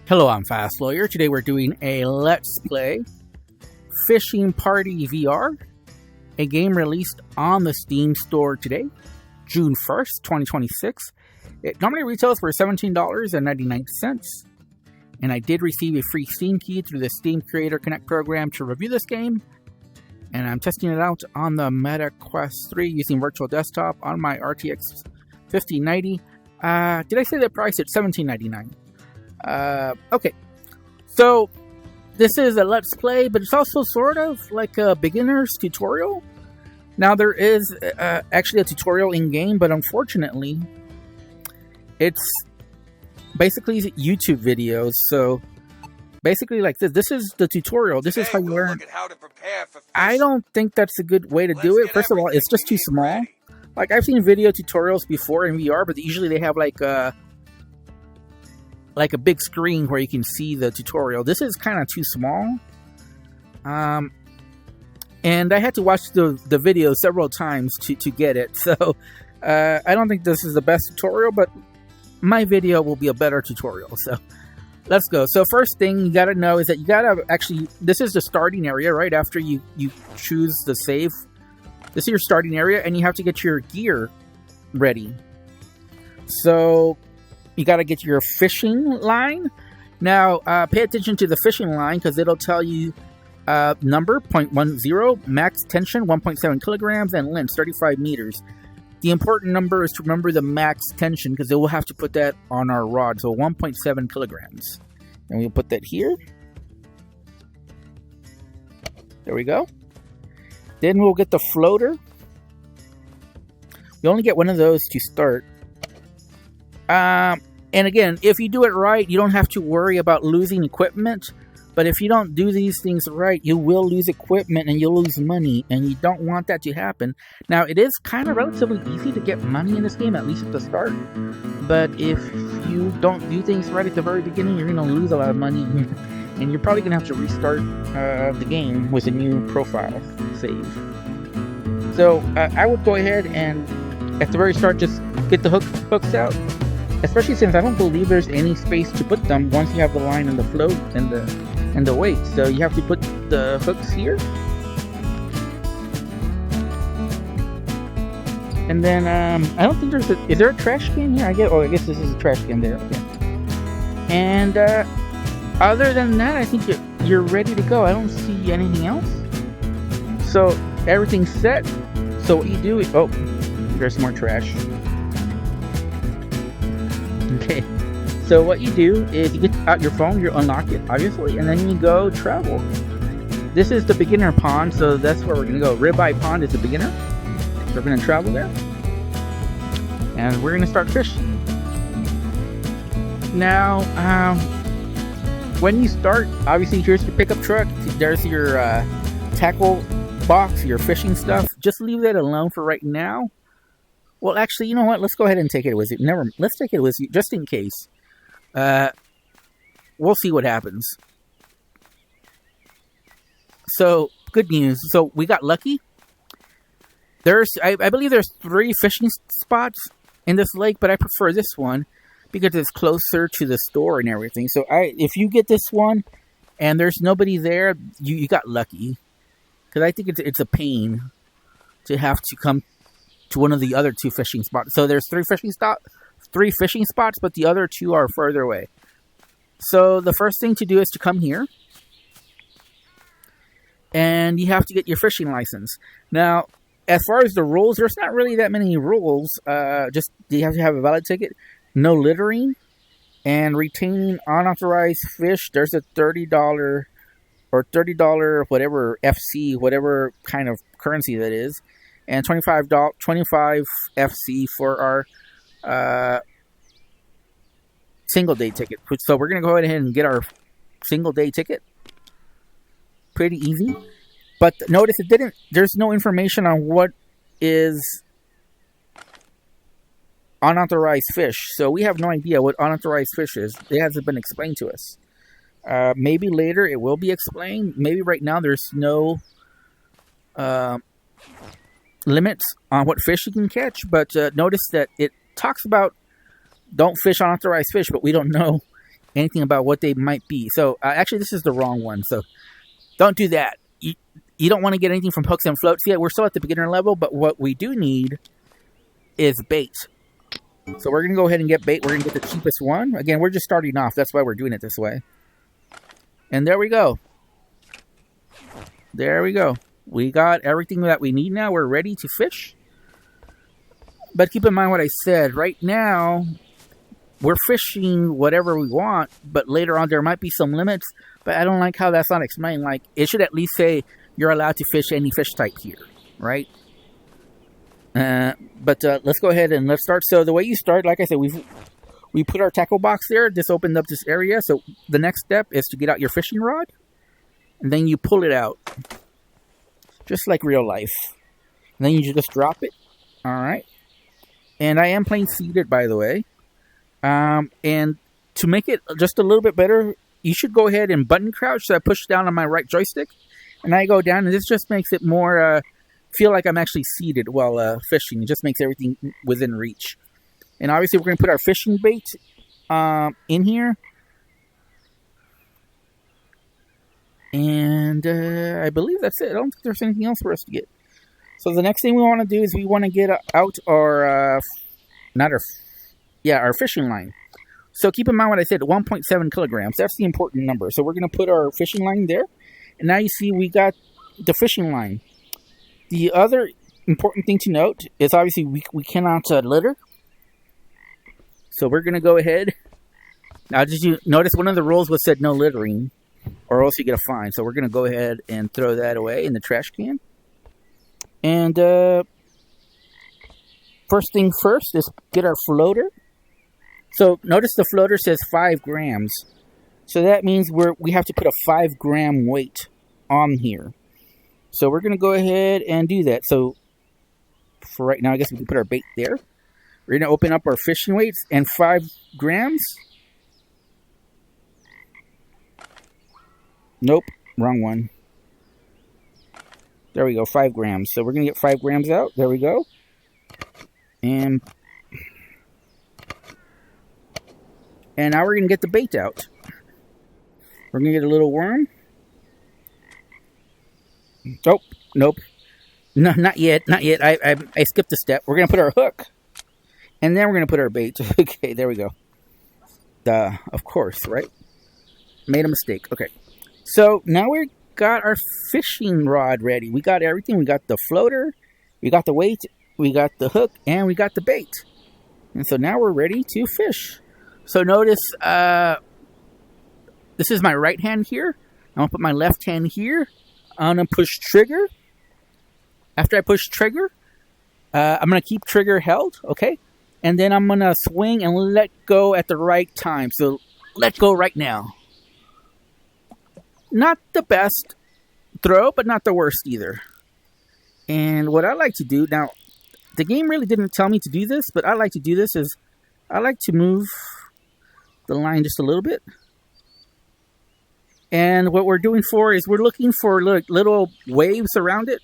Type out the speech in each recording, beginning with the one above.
Hello, I'm Fast Lawyer. Today we're doing a Let's Play Fishing Party VR, a game released on the Steam store today, June 1st, 2026. It normally retails for $17.99, and I did receive a free Steam key through the Steam Creator Connect program to review this game, and I'm testing it out on the Meta Quest 3 using Virtual Desktop on my RTX 5090. Did I say the price? It's $17.99. Okay, so this is a Let's Play, but it's also sort of like a beginner's tutorial. Now, there is actually a tutorial in-game, but unfortunately, it's basically YouTube videos. So, basically like this. This is the tutorial. This is how you learn. I don't think that's a good way to do it. First of all, it's just too small. Like, I've seen video tutorials before in VR, but usually they have like a big screen where you can see the tutorial. This is kind of too small. And I had to watch the video several times to get it. So, I don't think this is the best tutorial, but my video will be a better tutorial. So, let's go. So, first thing you got to know is that you got to actually, this is the starting area, right? After you choose the save. This is your starting area, and you have to get your gear ready. So, you got to get your fishing line. Now, pay attention to the fishing line because it'll tell you number 0.10, max tension 1.7 kilograms, and length 35 meters. The important number is to remember the max tension because we'll have to put that on our rod. So 1.7 kilograms. And we'll put that here. There we go. Then we'll get the floater. We only get one of those to start. And again, if you do it right, you don't have to worry about losing equipment. But if you don't do these things right, you will lose equipment and you'll lose money. And you don't want that to happen. Now, it is kind of relatively easy to get money in this game, at least at the start. But if you don't do things right at the very beginning, you're going to lose a lot of money. And you're probably going to have to restart the game with a new profile save. So, I would go ahead and, at the very start, just get the hooks out. Especially since I don't believe there's any space to put them once you have the line and the float and the weight. So you have to put the hooks here. And then I don't think there's is there a trash can here? I guess this is a trash can there. Okay. And other than that, I think you're ready to go. I don't see anything else. So everything's set. So what you do is, oh, there's more trash. Okay, so what you do is you get out your phone, you unlock it, obviously, and then you go travel. This is the beginner pond, so that's where we're going to go. Ribeye Pond is the beginner. So we're going to travel there. And we're going to start fishing. Now, when you start, obviously, here's your pickup truck. There's your tackle box, your fishing stuff. Just leave that alone for right now. Well, actually, you know what? Let's go ahead and take it with you. Let's take it with you, just in case. We'll see what happens. So, good news. So, we got lucky. I believe there's 3 fishing spots in this lake, but I prefer this one because it's closer to the store and everything. So, if you get this one and there's nobody there, you got lucky. Because I think it's a pain to have to come to one of the other 2 fishing spots. So there's 3 fishing spots, but the other 2 are further away. So the first thing to do is to come here. And you have to get your fishing license. Now, as far as the rules, there's not really that many rules. Just you have to have a valid ticket, no littering, and retaining unauthorized fish. There's a $30 or $30 whatever FC, whatever kind of currency that is. And $25 FC for our single day ticket. So we're going to go ahead and get our single day ticket. Pretty easy. But notice there's no information on what is unauthorized fish. So we have no idea what unauthorized fish is. It hasn't been explained to us. Maybe later it will be explained. Maybe right now there's no limits on what fish you can catch, but notice that it talks about don't fish unauthorized fish, but we don't know anything about what they might be. So actually, this is the wrong one. So don't do that. You don't want to get anything from hooks and floats yet. We're still at the beginner level, but what we do need is bait. So we're going to go ahead and get bait. We're going to get the cheapest one. Again, we're just starting off. That's why we're doing it this way. And there we go. There we go. We got everything that we need now. We're ready to fish. But keep in mind what I said. Right now, we're fishing whatever we want, but later on there might be some limits. But I don't like how that's not explained. Like, it should at least say you're allowed to fish any fish type here, right? But let's go ahead and let's start. So the way you start, like I said, we put our tackle box there. This opened up this area. So the next step is to get out your fishing rod, and then you pull it out, just like real life. And then you just drop it. All right. And I am playing seated, by the way. And to make it just a little bit better, you should go ahead and button crouch. So I push down on my right joystick, and I go down, and this just makes it more feel like I'm actually seated while fishing. It just makes everything within reach. And obviously, we're going to put our fishing bait in here. And I believe that's it. I don't think there's anything else for us to get. So the next thing we want to do is we want to get out our, our fishing line. So keep in mind what I said, 1.7 kilograms. That's the important number. So we're going to put our fishing line there. And now you see we got the fishing line. The other important thing to note is obviously we cannot litter. So we're going to go ahead. Now, did you notice one of the rules was said no littering, or else you get a fine. So we're going to go ahead and throw that away in the trash can. And first thing first is get our floater. So notice the floater says 5 grams. So that means we have to put a 5 gram weight on here. So we're going to go ahead and do that. So for right now, I guess we can put our bait there. We're going to open up our fishing weights and 5 grams. Nope, wrong one. There we go, 5 grams. So we're going to get 5 grams out. There we go. And now we're going to get the bait out. We're going to get a little worm. Oh, nope. No, not yet, not yet. I skipped a step. We're going to put our hook. And then we're going to put our bait. Okay, there we go. Of course, right? Made a mistake. Okay. So now we got our fishing rod ready. We got everything. We got the floater. We got the weight. We got the hook. And we got the bait. And so now we're ready to fish. So notice, this is my right hand here. I'm going to put my left hand here. I'm going to push trigger. After I push trigger, I'm going to keep trigger held, okay? And then I'm going to swing and let go at the right time. So let go right now. Not the best throw, but not the worst either. And what I like to do, now, the game really didn't tell me to do this, but I like to do this is, I like to move the line just a little bit. And what we're doing for is we're looking for little waves around it.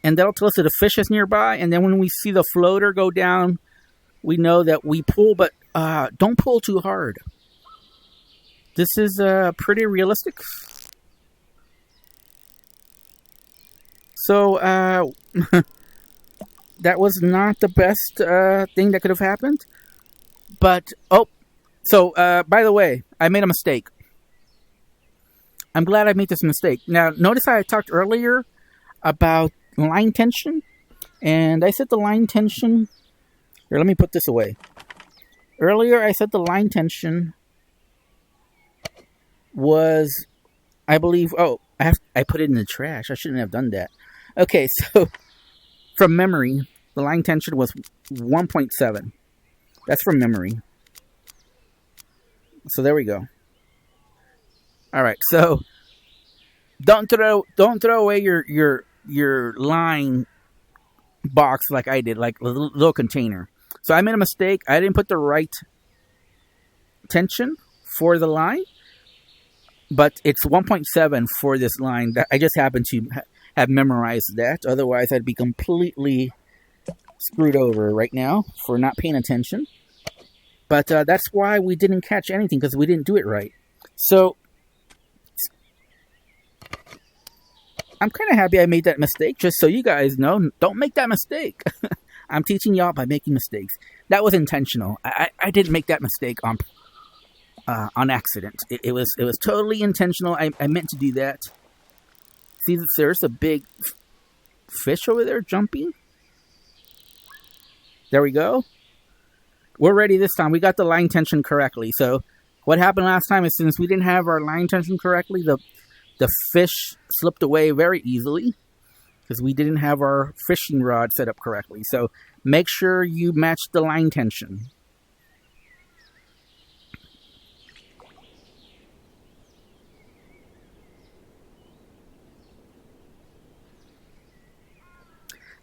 And that'll tell us that a fish is nearby. And then when we see the floater go down, we know that we pull, but don't pull too hard. This is pretty realistic. So that was not the best thing that could have happened. But, by the way, I made a mistake. I'm glad I made this mistake. Now, notice how I talked earlier about line tension. And I said the line tension... Here, let me put this away. Earlier, I said the line tension was, I believe... Oh, I put it in the trash. I shouldn't have done that. Okay, so from memory, the line tension was 1.7. That's from memory. So there we go. All right, so don't throw away your line box like I did, like a little container. So I made a mistake. I didn't put the right tension for the line, but it's 1.7 for this line. I just happened to have memorized that. Otherwise, I'd be completely screwed over right now for not paying attention. But that's why we didn't catch anything, because we didn't do it right. So I'm kind of happy I made that mistake, just so you guys know, don't make that mistake. I'm teaching y'all by making mistakes. That was intentional. I didn't make that mistake on accident. It was totally intentional. I meant to do that. See, there's a big fish over there jumping. There we go. We're ready this time. We got the line tension correctly. So what happened last time is, since we didn't have our line tension correctly, the fish slipped away very easily because we didn't have our fishing rod set up correctly. So make sure you match the line tension.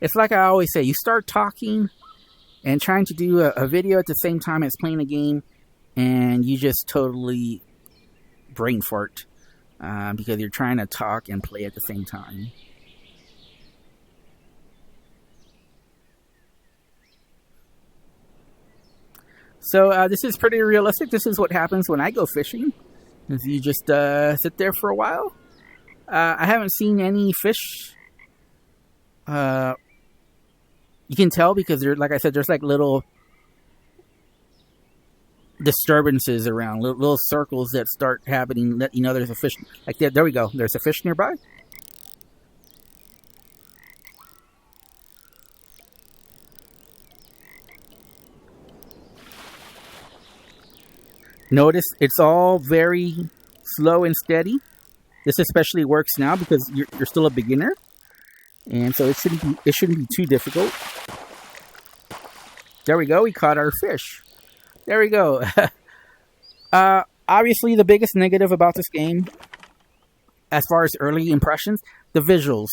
It's like I always say, you start talking and trying to do a video at the same time as playing a game, and you just totally brain fart because you're trying to talk and play at the same time. So this is pretty realistic. This is what happens when I go fishing. Is you just sit there for a while. I haven't seen any fish. You can tell because there, like I said, there's like little disturbances around, little circles that start happening. That, you know, there's a fish. Like there we go. There's a fish nearby. Notice it's all very slow and steady. This especially works now because you're still a beginner, and so it shouldn't be too difficult. There we go. We caught our fish. There we go. Obviously, the biggest negative about this game, as far as early impressions, the visuals.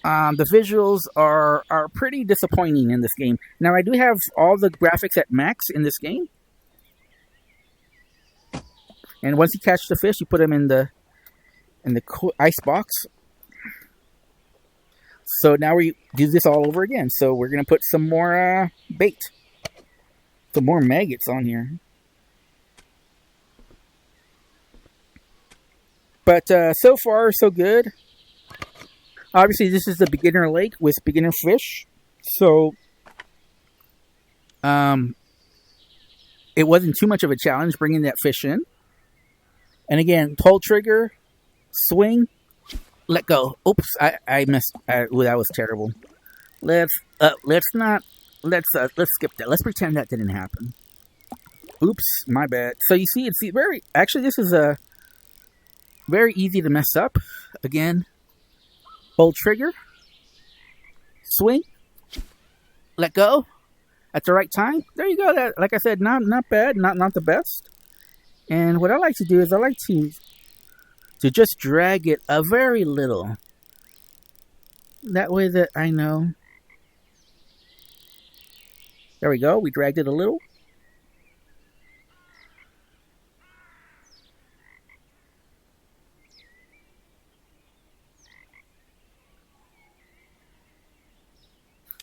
The visuals are pretty disappointing in this game. Now, I do have all the graphics at max in this game. And once you catch the fish, you put them in the ice box. So now we do this all over again. So we're going to put some more bait. Some more maggots on here. But so far, so good. Obviously, this is the beginner lake with beginner fish. So it wasn't too much of a challenge bringing that fish in. And again, pull trigger, swing, let go. Oops, I missed. That was terrible. Let's skip that. Let's pretend that didn't happen. Oops, my bad. So you see, this is very easy to mess up. Again, pull trigger, swing, let go at the right time. There you go. That, like I said, not bad, not the best. And what I like to do is I like to just drag it a very little. That way that I know. There we go. We dragged it a little.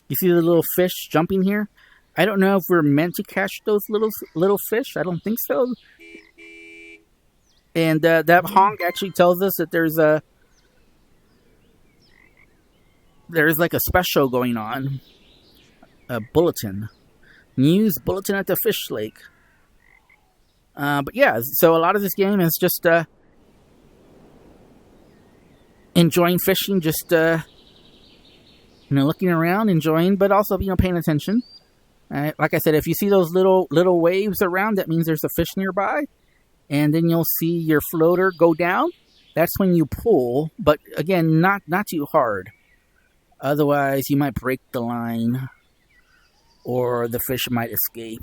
You see the little fish jumping here? I don't know if we're meant to catch those little fish. I don't think so. And that honk actually tells us that there's like a special going on. A bulletin. News bulletin at the fish lake. But yeah, so a lot of this game is just enjoying fishing, just looking around, enjoying, but also paying attention. Like I said, if you see those little waves around, that means there's a fish nearby. And then you'll see your floater go down. That's when you pull, but again, not too hard. Otherwise, you might break the line, or the fish might escape.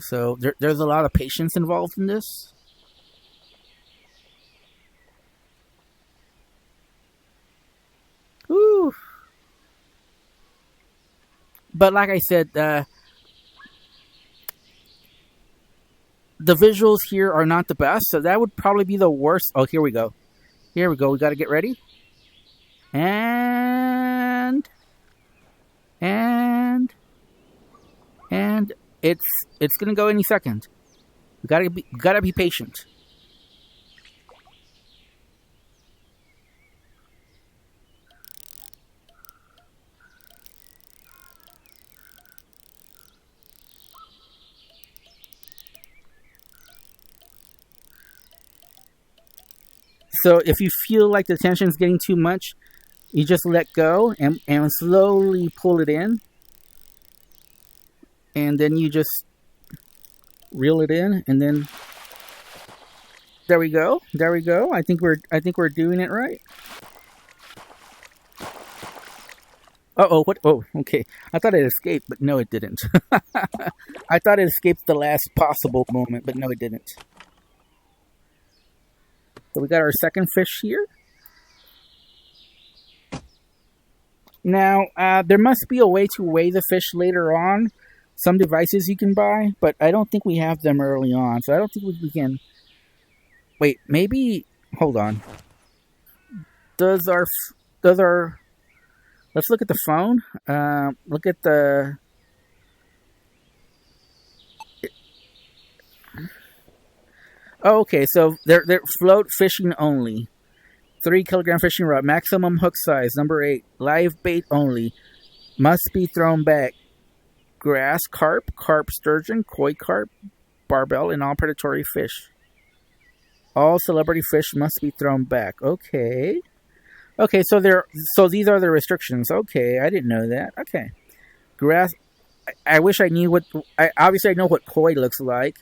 So there's a lot of patience involved in this. Woo! But like I said, the visuals here are not the best, so that would probably be the worst. Oh, here we go. Here we go. We got to get ready. And and it's gonna go any second. We gotta be patient. So if you feel like the tension is getting too much, you just let go and slowly pull it in. And then you just reel it in, and then there we go. There we go. I think we're doing it right. Uh-oh, what? Oh, okay. I thought it escaped, but no, it didn't. I thought it escaped the last possible moment, but no, it didn't. So we got our second fish here. Now, there must be a way to weigh the fish later on. Some devices you can buy, but I don't think we have them early on. So I don't think we can... Wait, maybe... Hold on. Does our... Let's look at the phone. Look at the... Oh, okay, so they're float fishing only. 3 kilogram fishing rod, maximum hook size, number 8. Live bait only. Must be thrown back. Grass carp, carp sturgeon, koi carp, barbel, and all predatory fish. All celebrity fish must be thrown back. Okay. Okay, so these are the restrictions. Okay, I didn't know that. Okay. Grass... I wish I knew what... obviously, I know what koi looks like.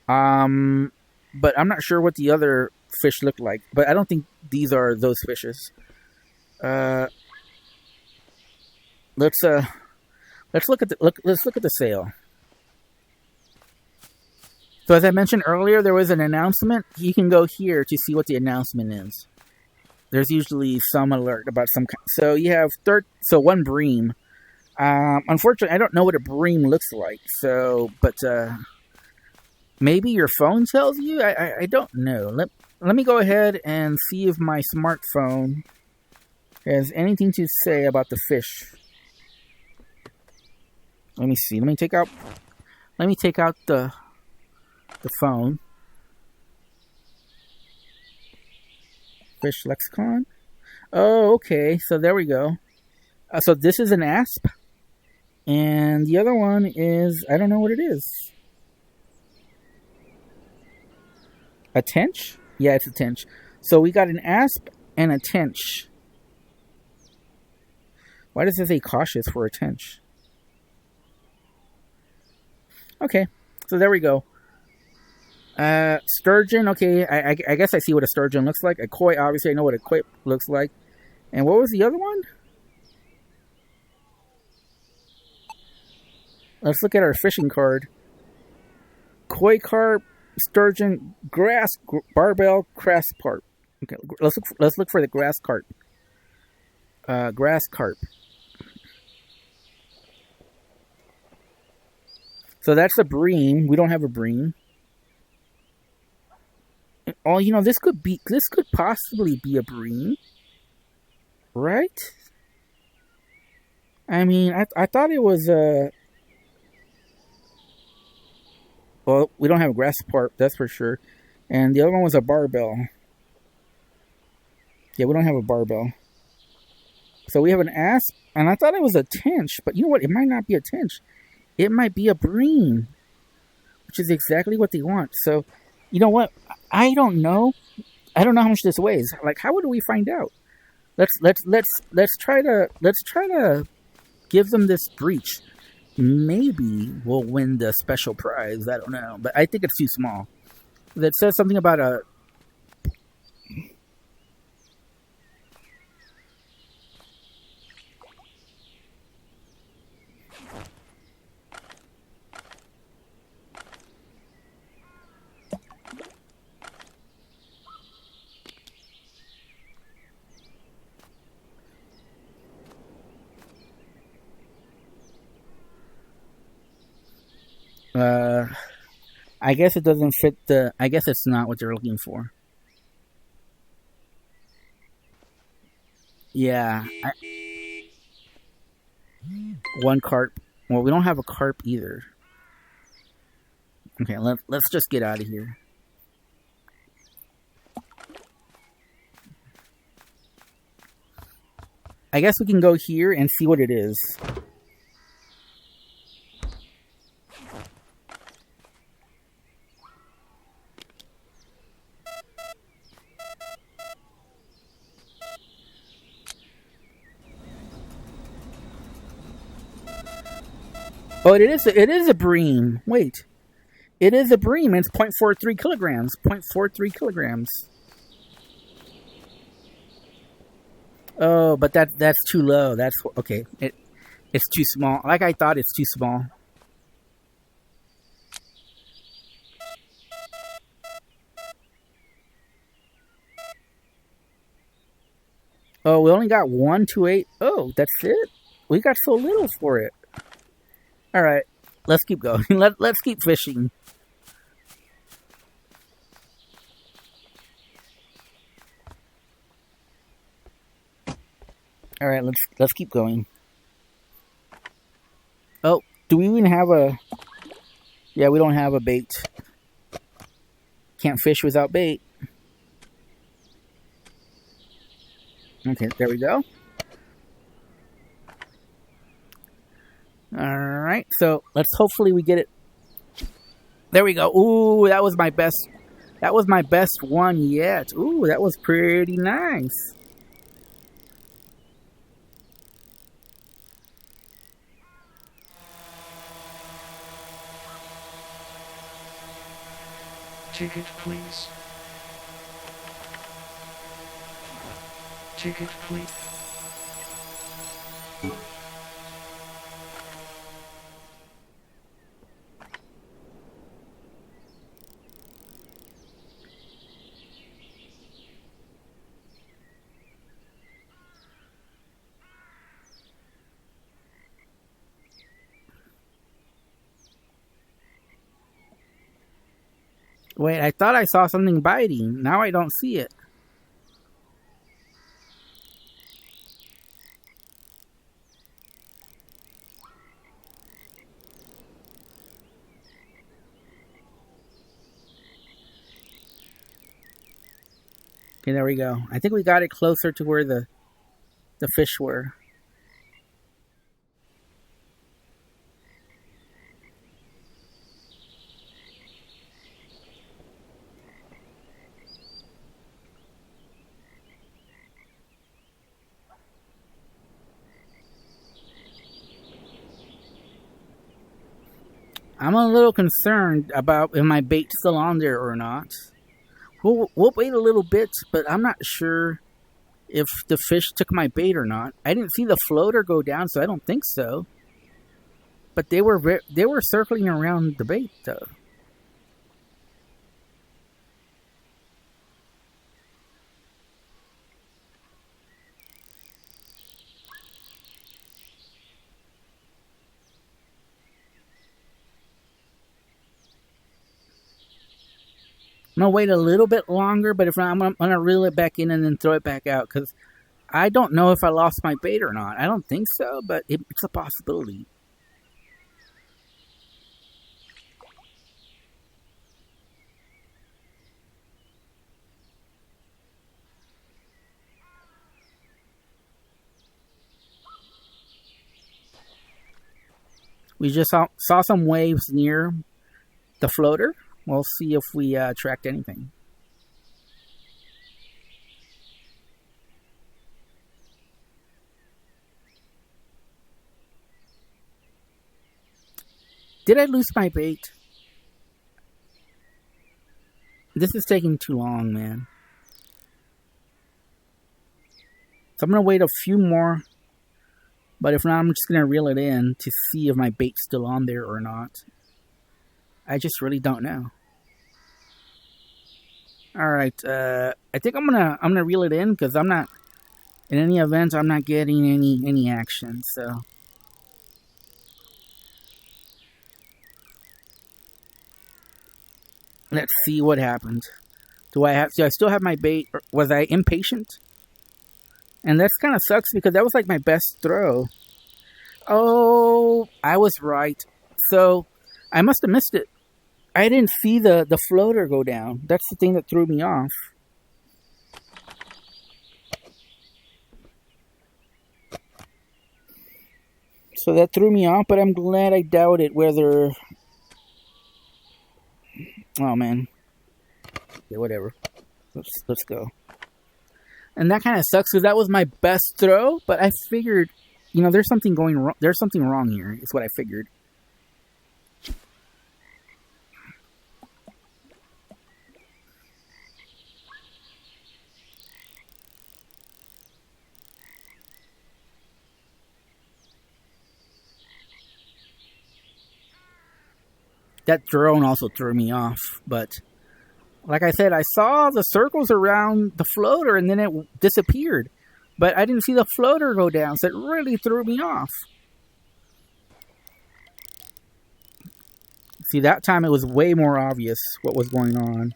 But I'm not sure what the other fish look like. But I don't think these are those fishes. Let's look at the sale. So as I mentioned earlier, there was an announcement. You can go here to see what the announcement is. There's usually some alert about some kind. So you have one bream. Unfortunately, I don't know what a bream looks like. So, but maybe your phone tells you. I don't know. Let me go ahead and see if my smartphone has anything to say about the fish. Let me see. Let me take out the phone. Fish lexicon. Oh, okay. So there we go. So this is an asp, and the other one is, I don't know what it is. A tench? Yeah, it's a tench. So we got an asp and a tench. Why does it say cautious for a tench? Okay, so there we go. Sturgeon, okay, I guess I see what a sturgeon looks like. A koi, obviously I know what a koi looks like. And what was the other one? Let's look at our fishing card. Koi carp, sturgeon, grass, barbel, grass carp. Okay, let's look for the grass carp. Grass carp. So that's a bream. We don't have a bream. Oh, you know, this could possibly be a bream, right? I mean, I thought it was a... Well, we don't have a grass carp, that's for sure. And the other one was a barbel. Yeah, we don't have a barbel. So we have an asp, and I thought it was a tench, but you know what? It might not be a tench. It might be a bream, which is exactly what they want. So, you know what? I don't know. I don't know how much this weighs. Like, how would we find out? Let's try to give them this breach. Maybe we'll win the special prize. I don't know, but I think it's too small. That says something about a... I guess it doesn't fit the... I guess it's not what they're looking for. Yeah. One carp. Well, we don't have a carp either. Okay, let's just get out of here. I guess we can go here and see what it is. Oh, it is a bream. Wait. It is a bream. It's 0.43 kilograms. 0.43 kilograms. Oh, but that's too low. That's okay. It's too small. Like I thought, it's too small. Oh, we only got 128. Oh, that's it. We got so little for it. All right, let's keep going. Let's keep fishing. All right, let's keep going. Oh, do we even have a? Yeah, we don't have a bait. Can't fish without bait. Okay, there we go. All right, so let's hopefully we get it. There we go. Ooh, that was my best. That was my best one yet. Ooh, that was pretty nice. Ticket, please. Ticket, please. Wait, I thought I saw something biting. Now I don't see it. Okay, there we go. I think we got it closer to where the fish were. I'm a little concerned about if my bait's still on there or not. We'll wait a little bit, but I'm not sure if the fish took my bait or not. I didn't see the floater go down, so I don't think so. But they were circling around the bait, though. I'm going to wait a little bit longer, but if not, I'm going to reel it back in and then throw it back out. Because I don't know if I lost my bait or not. I don't think so, but it's a possibility. We just saw some waves near the floater. We'll see if we tracked anything. Did I lose my bait? This is taking too long, man. So I'm going to wait a few more. But if not, I'm just going to reel it in to see if my bait's still on there or not. I just really don't know. All right, I think I'm gonna reel it in because I'm not, in any event, I'm not getting any action. So let's see what happened. Do I still have my bait? Or was I impatient? And that's kind of sucks because that was like my best throw. Oh, I was right. So I must have missed it. I didn't see the floater go down. That's the thing that threw me off. So that threw me off, but I'm glad I doubted whether... Oh, man. Yeah, whatever. Let's go. And that kind of sucks because that was my best throw, but I figured, there's something going wrong. There's something wrong here. Is what I figured. That drone also threw me off, but like I said, I saw the circles around the floater and then it disappeared. But I didn't see the floater go down, so it really threw me off. See, that time it was way more obvious what was going on.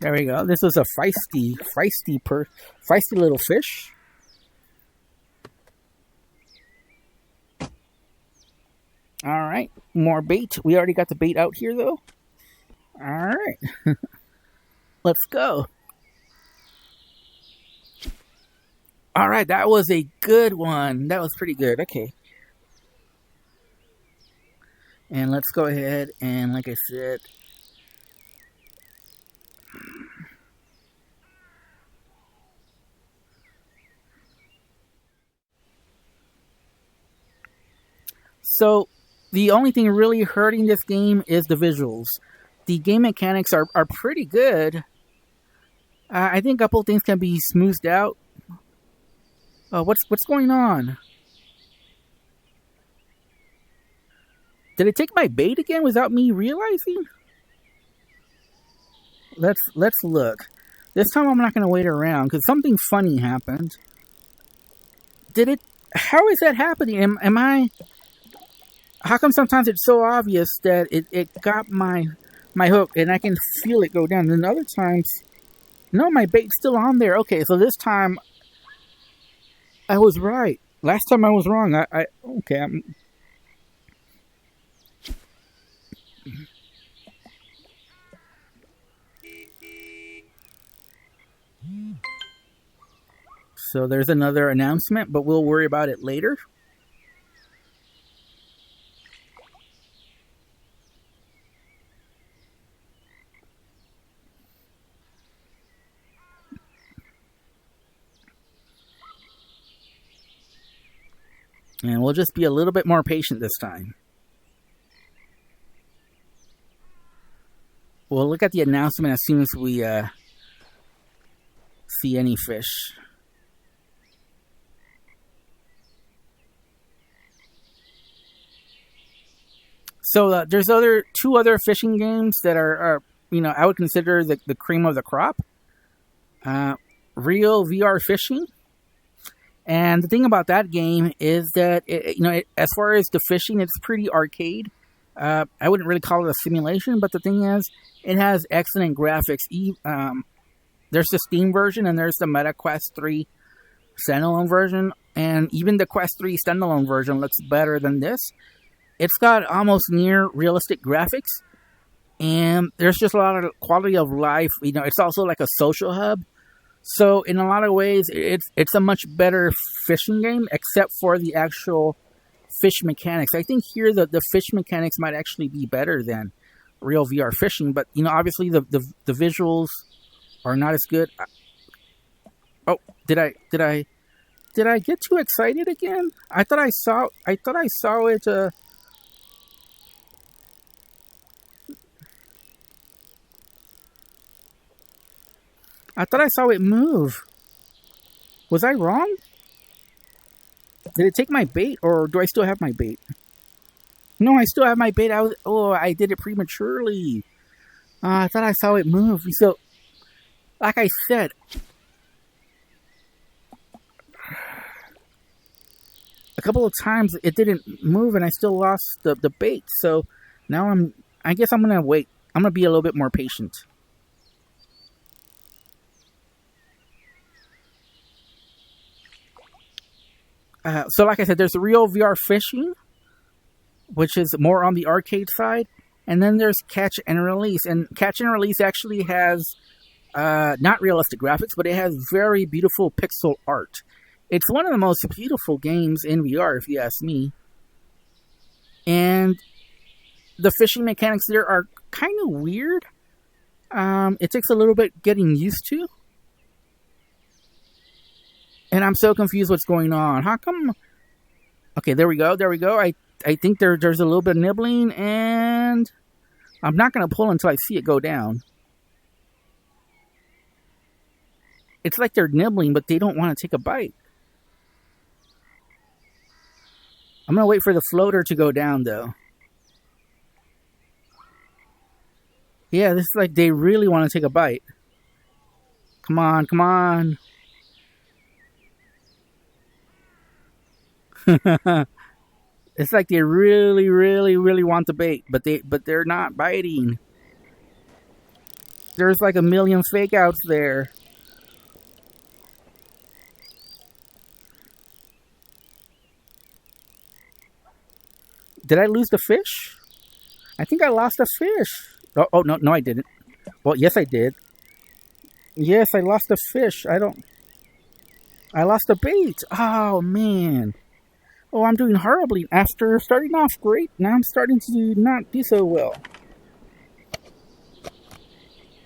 There we go. This was a feisty little fish. All right, more bait. We already got the bait out here, though. All right, let's go. All right, that was a good one. That was pretty good. Okay. And let's go ahead and, like I said... So, the only thing really hurting this game is the visuals. The game mechanics are pretty good. I think a couple things can be smoothed out. What's going on? Did it take my bait again without me realizing? Let's look. This time I'm not going to wait around because something funny happened. Did it? How is that happening? Am I? How come sometimes it's so obvious that it got my hook and I can feel it go down, and then other times, no, my bait's still on there. Okay, so this time I was right. Last time I was wrong. Okay. So there's another announcement, but we'll worry about it later. And we'll just be a little bit more patient this time. We'll look at the announcement as soon as we see any fish. So there's two other fishing games that are I would consider the cream of the crop. Real VR Fishing. And the thing about that game is that, as far as the fishing, it's pretty arcade. I wouldn't really call it a simulation, but the thing is, it has excellent graphics. There's the Steam version, and there's the Meta Quest 3 standalone version. And even the Quest 3 standalone version looks better than this. It's got almost near realistic graphics. And there's just a lot of quality of life. It's also like a social hub. So in a lot of ways, it's a much better fishing game, except for the actual fish mechanics. I think here the fish mechanics might actually be better than real VR fishing, but obviously the visuals are not as good. Oh, did I get too excited again? I thought I saw it. I thought I saw it move. Was I wrong? Did it take my bait, or do I still have my bait? No, I still have my bait. I did it prematurely. I thought I saw it move. So like I said, a couple of times it didn't move and I still lost the bait. So now I guess I'm going to wait. I'm going to be a little bit more patient. So like I said, there's real VR fishing, which is more on the arcade side. And then there's catch and release. And catch and release actually has not realistic graphics, but it has very beautiful pixel art. It's one of the most beautiful games in VR, if you ask me. And the fishing mechanics there are kind of weird. It takes a little bit getting used to. And I'm so confused what's going on. How come? Okay, there we go. There we go. I think there's a little bit of nibbling, and I'm not going to pull until I see it go down. It's like they're nibbling, but they don't want to take a bite. I'm going to wait for the floater to go down, though. Yeah, this is like they really want to take a bite. Come on, come on. It's like they really, really, really want the bait, but they're not biting. There's like a million fake outs there. Did I lose the fish? I think I lost a fish. Oh no, I didn't. Well, yes, I did. Yes, I lost a fish. I lost the bait. Oh man. Oh, I'm doing horribly. After starting off great, now I'm starting to not do so well.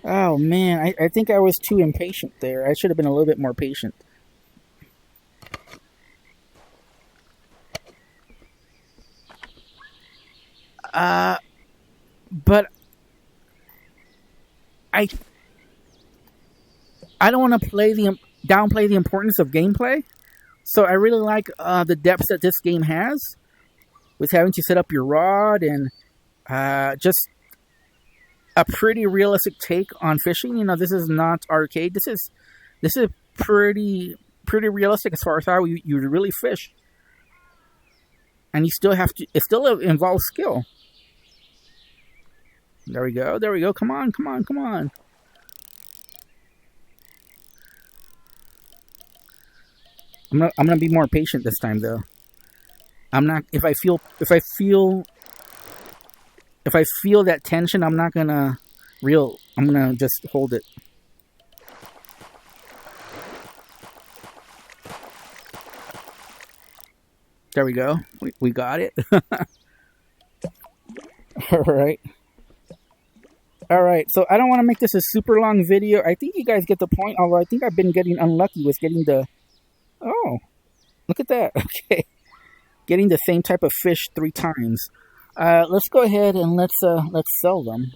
Oh, man. I think I was too impatient there. I should have been a little bit more patient. But I don't want to downplay the importance of gameplay. So I really like the depth that this game has with having to set up your rod and just a pretty realistic take on fishing. You know, this is not arcade. This is pretty realistic as far as how you really fish. And you still have to. It still involves skill. There we go. There we go. Come on, come on, come on. I'm gonna be more patient this time, though. I'm not. If I feel that tension, I'm not gonna reel. I'm gonna just hold it. There we go. We got it. All right. All right. So I don't want to make this a super long video. I think you guys get the point. Although I think I've been getting unlucky with getting the. Oh, look at that. Okay. Getting the same type of fish 3 times. Let's go ahead and let's sell them.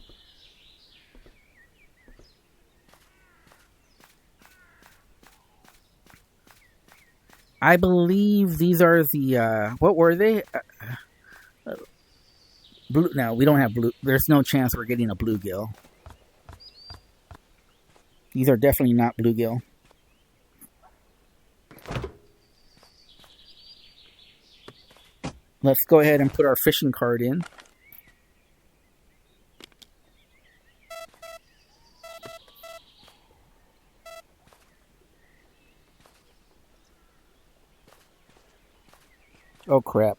I believe these are the what were they? Blue. No, we don't have blue. There's no chance we're getting a bluegill. These are definitely not bluegill. Let's go ahead and put our fishing card in. Oh, crap.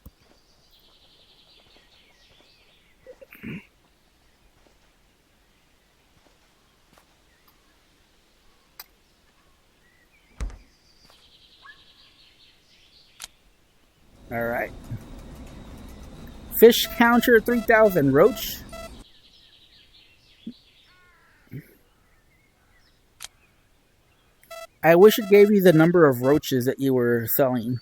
All right. Fish counter 3,000. Roach. I wish it gave you the number of roaches that you were selling.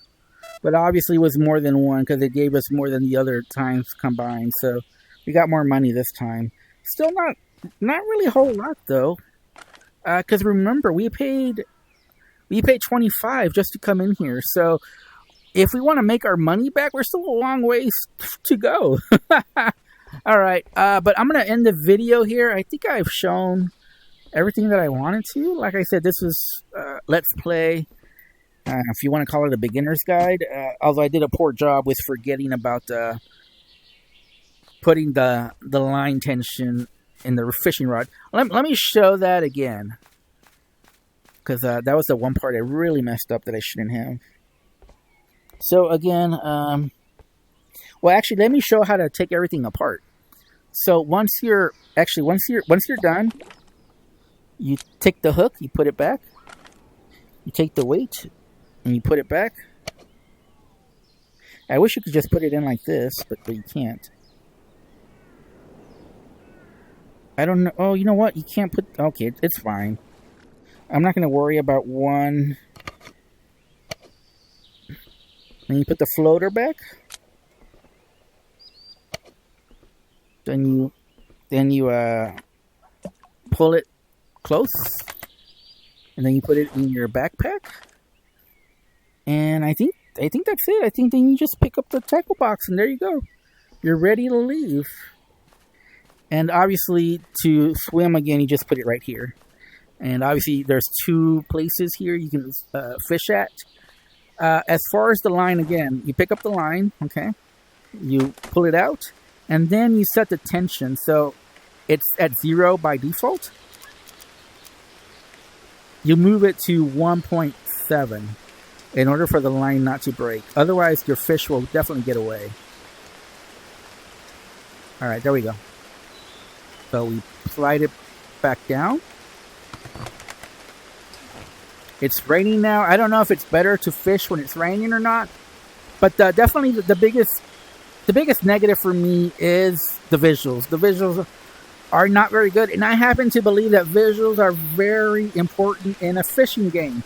But obviously it was more than one because it gave us more than the other times combined. So we got more money this time. Still not really a whole lot though. Because remember, we paid 25 just to come in here. So if we want to make our money back, we're still a long ways to go. All right. But I'm going to end the video here. I think I've shown everything that I wanted to. Like I said, this was Let's Play. If you want to call it a beginner's guide, although I did a poor job with forgetting about putting the line tension in the fishing rod. Let me show that again, because that was the one part I really messed up that I shouldn't have. So again, well, actually, let me show how to take everything apart. So once you're done, you take the hook, you put it back. You take the weight and you put it back. I wish you could just put it in like this, but you can't. I don't know. Oh, you know what? You can't put... Okay, it's fine. I'm not going to worry about one. Then you put the floater back. Then you pull it close. And then you put it in your backpack. And I think that's it. I think then you just pick up the tackle box and there you go. You're ready to leave. And obviously, to swim again, you just put it right here. And obviously, there's 2 places here you can fish at. As far as the line, again, you pick up the line, okay? You pull it out, and then you set the tension. So it's at 0 by default. You move it to 1.7 in order for the line not to break. Otherwise, your fish will definitely get away. All right, there we go. So we slide it back down. It's raining now. I don't know if it's better to fish when it's raining or not, but definitely the biggest negative for me is the visuals. The visuals are not very good, and I happen to believe that visuals are very important in a fishing game.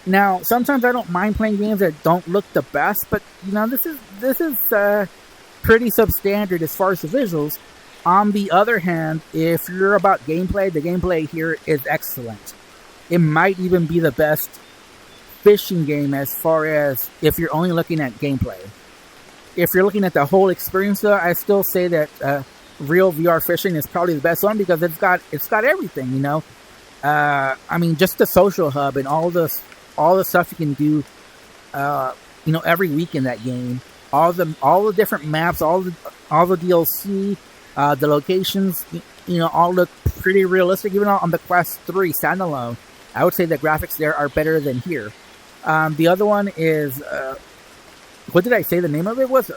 Now, sometimes I don't mind playing games that don't look the best, but you know, this is pretty substandard as far as the visuals. On the other hand, if you're about gameplay, the gameplay here is excellent. It might even be the best fishing game as far as if you're only looking at gameplay. If you're looking at the whole experience, though, I still say that real VR fishing is probably the best one because it's got everything, you know. I mean, just the social hub and all the stuff you can do, you know, every week in that game. All the different maps, all the DLC. The locations, you know, all look pretty realistic. Even on the Quest 3 standalone, I would say the graphics there are better than here. The other one is, what did I say the name of it was?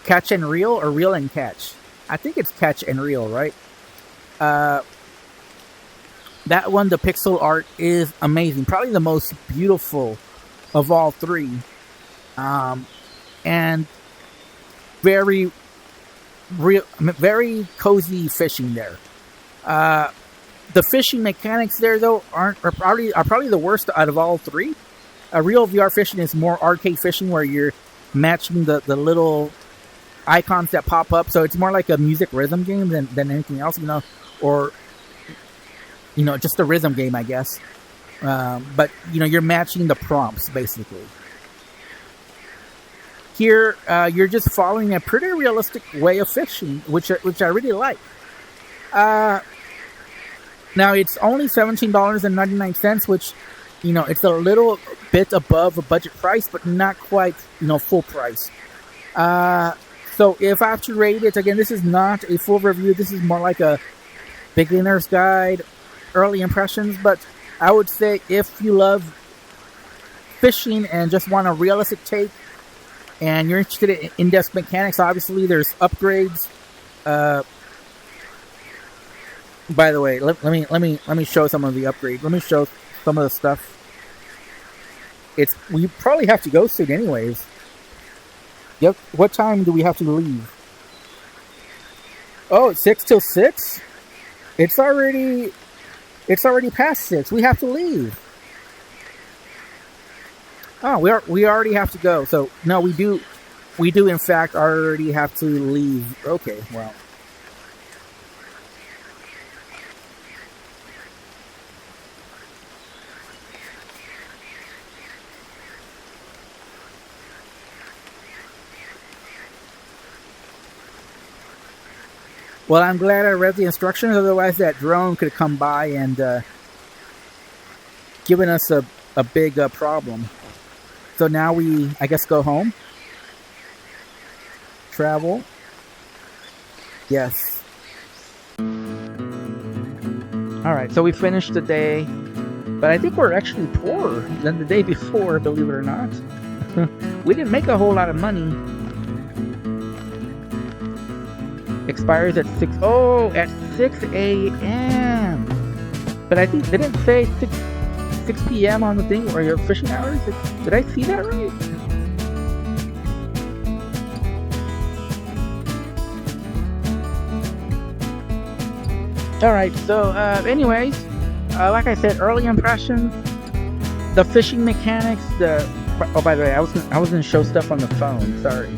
Catch and Reel or Reel and Catch? I think it's Catch and Reel, right? That one, the pixel art is amazing. Probably the most beautiful of all 3. And very cozy fishing there. The fishing mechanics there, though, are probably the worst out of all 3. A real VR fishing is more arcade fishing, where you're matching the little icons that pop up. So it's more like a music rhythm game than anything else, you know, or you know, just a rhythm game, I guess. But you know, you're matching the prompts basically. Here, you're just following a pretty realistic way of fishing, which I really like. Now, it's only $17.99, which, you know, it's a little bit above a budget price, but not quite, you know, full price. So if I have to rate it, again, this is not a full review. This is more like a beginner's guide, early impressions. But I would say if you love fishing and just want a realistic take, and you're interested in in-depth mechanics, obviously there's upgrades. By the way, let me show some of the upgrades. Let me show some of the stuff. We probably have to go soon, anyways. Yep. What time do we have to leave? Oh, it's 6 till 6. It's already past 6. We have to leave. Oh, we already have to go. So no, we do in fact already have to leave. Okay, well. Well, I'm glad I read the instructions. Otherwise, that drone could have come by and given us a big problem. So now we, I guess, go home. Travel. Yes. Alright, so we finished the day. But I think we're actually poorer than the day before, believe it or not. We didn't make a whole lot of money. Expires at 6 a.m. But I think, didn't it say 6 p.m. on the thing, or your fishing hours? Did I see that right? Alright, so anyways, like I said, early impressions, the fishing mechanics, oh, by the way, I was gonna show stuff on the phone, sorry.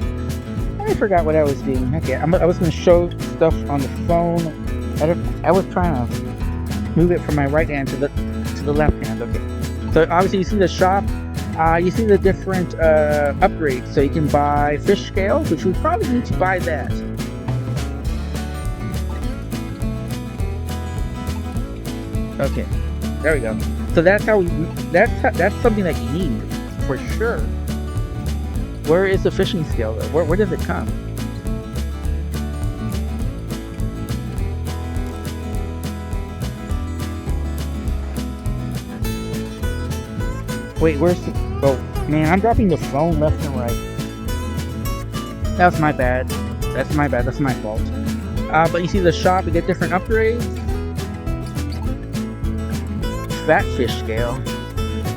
I forgot what I was doing. Okay, I was gonna show stuff on the phone. I was trying to move it from my right hand to the left hand, okay. So obviously you see the shop, you see the different upgrades. So you can buy fish scales, which we probably need to buy that. Okay, there we go. So that's that's something that you need for sure. Where is the fishing scale though? Where does it come? Wait, where's the... Oh, man, I'm dropping the phone left and right. That's my bad. That's my bad. That's my fault. But you see the shop, you get different upgrades. Fat fish scale.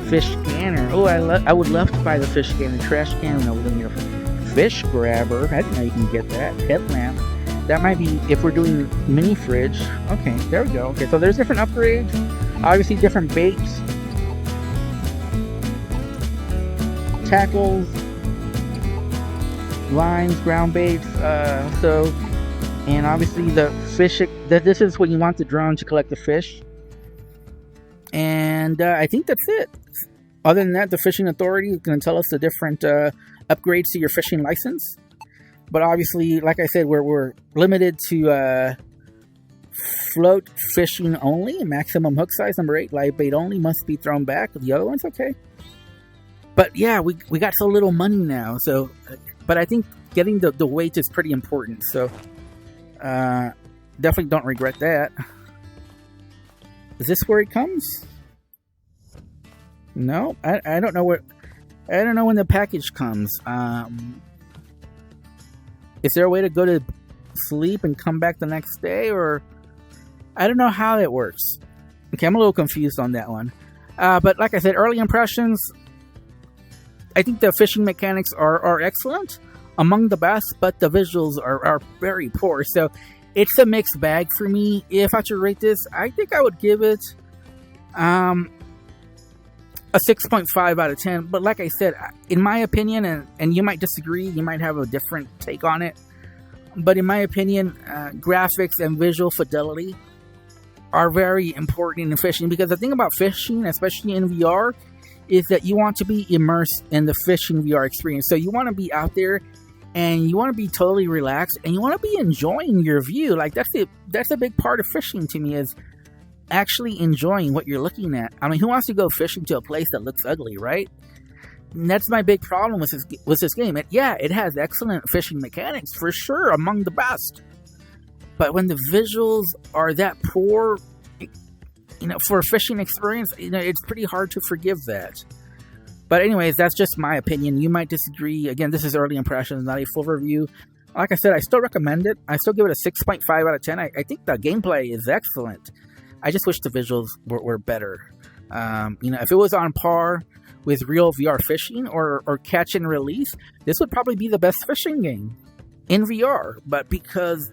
Fish scanner. Oh, I would love to buy the fish scanner. Trash can over here. Fish grabber. I didn't know you can get that. Headlamp. That might be if we're doing mini fridge. Okay, there we go. Okay, so there's different upgrades. Obviously different baits. Tackles, lines, ground baits, and obviously the fish, this is when you want the drone to collect the fish. And I think that's it. Other than that, the fishing authority is going to tell us the different upgrades to your fishing license. But obviously, like I said, we're limited to float fishing only, maximum hook size, number 8, live bait only, must be thrown back. The other one's okay. But yeah, we got so little money now, so, but I think getting the weight is pretty important, so definitely don't regret that. Is this where it comes? No, I don't know I don't know when the package comes. Is there a way to go to sleep and come back the next day, or I don't know how that works. Okay, I'm a little confused on that one. But like I said, early impressions, I think the fishing mechanics are excellent, among the best, but the visuals are very poor. So it's a mixed bag for me. If I had to rate this, I think I would give it a 6.5 out of 10. But like I said, in my opinion, and you might disagree, you might have a different take on it, but in my opinion, graphics and visual fidelity are very important in fishing, because the thing about fishing, especially in VR, is that you want to be immersed in the fishing VR experience. So you want to be out there and you want to be totally relaxed and you want to be enjoying your view. Like that's a big part of fishing to me, is actually enjoying what you're looking at. I mean, who wants to go fishing to a place that looks ugly, right? And that's my big problem with this game. It has excellent fishing mechanics for sure, among the best. But when the visuals are that poor, for a fishing experience, it's pretty hard to forgive that. But anyways, that's just my opinion. You might disagree. Again, this is early impressions, not a full review. Like I said, I still recommend it. I still give it a 6.5 out of 10. I think the gameplay is excellent. I just wish the visuals were better. If it was on par with real VR fishing or catch and release, this would probably be the best fishing game in VR. But because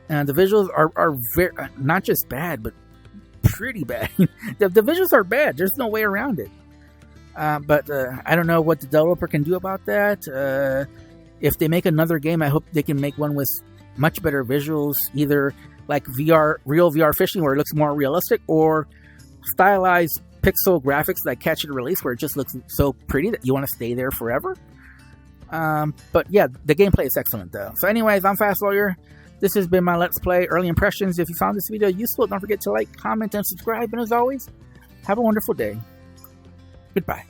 the visuals are very, not just bad, but pretty bad. the visuals are bad. There's no way around it. But I don't know what the developer can do about that. If they make another game, I hope they can make one with much better visuals, either like real VR fishing where it looks more realistic, or stylized pixel graphics like catch and release where it just looks so pretty that you want to stay there forever. But yeah, the gameplay is excellent though. So anyways, I'm Fast Lawyer. This has been my Let's Play Early Impressions. If you found this video useful, don't forget to like, comment, and subscribe. And as always, have a wonderful day. Goodbye.